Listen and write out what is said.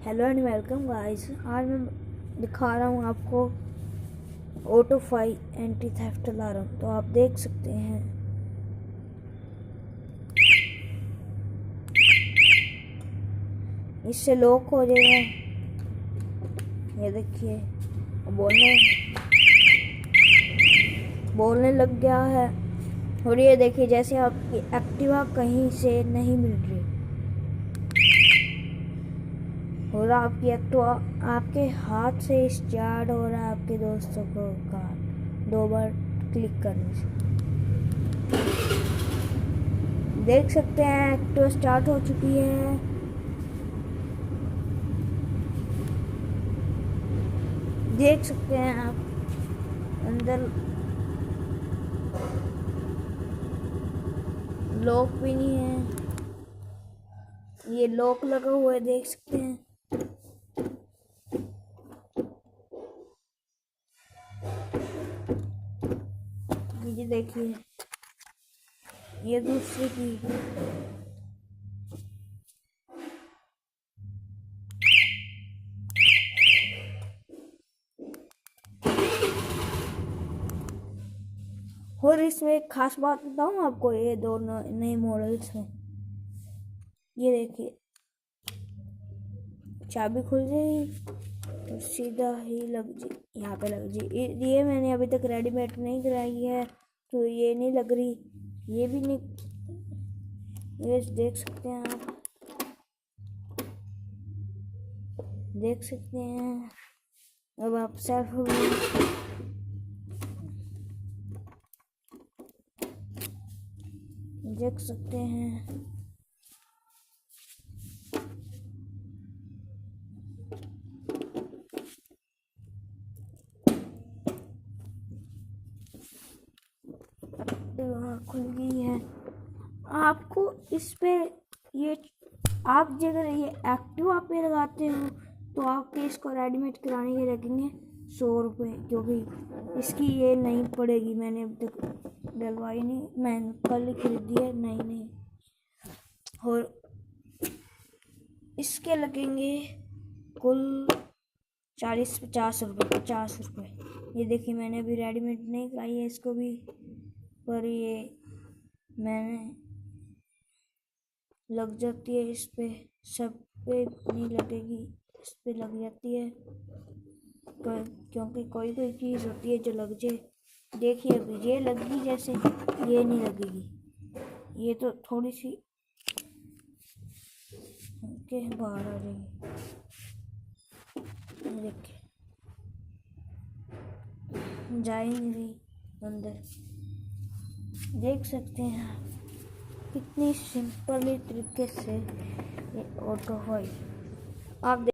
Hello and welcome guys. आज मैं दिखा रहा हूँ आपको ऑटोफाई एंटी थेफ्ट अलार्म। तो आप देख सकते हैं इससे लॉक हो जाएगा। ये देखिए बोलने लग गया है। और ये देखिए जैसे आपकी एक्टिवा कहीं से नहीं मिल रही और आपकी एक्टिवा आपके हाथ से स्टार्ट हो रहा है आपके दोस्तों को कार 2 बार क्लिक करने से। देख सकते हैं एक्टिवा स्टार्ट हो चुकी है। देख सकते हैं आप अंदर लॉक भी नहीं है, ये लॉक लगा हुआ है, देख सकते हैं। ये देखिए ये दूसरी की और इसमें एक खास बात बताऊं आपको, ये दो नए मॉडल्स में ये देखिए चाबी खुल जाएगी और सीधा ही लग जी, यहाँ पे लग जी। ये मैंने अभी तक रेडीमेड नहीं कराई है तो ये नहीं लग रही, ये भी नहीं। ये देख सकते हैं आप, देख सकते हैं। अब आप सेल्फ देख सकते हैं। खुल गई है। आपको इस पे ये आप अगर ये एक्टिवा पे लगाते हो तो आपके इसको रेडीमेड कराने के लगेंगे 100 रुपये, क्योंकि इसकी ये नहीं पड़ेगी। मैंने अभी तक डलवाई नहीं, मैंने कल ही खरीदी है नहीं। और इसके लगेंगे कुल 40-50 रुपये, 50 रुपये। ये देखिए मैंने अभी रेडीमेड नहीं कराई है इसको भी, पर ये मैंने लग जाती है इस पे, सब पे नहीं लगेगी, इस पे लग जाती है। क्योंकि कोई चीज़ होती है जो लग जाए। देखिए अभी ये लगी, जैसे ये नहीं लगेगी, ये तो थोड़ी सी के बाहर आ जाएगी। देखिए जा ही नहीं रही अंदर। देख सकते हैं कितनी सिंपली तरीके से ये ऑटोफाई आप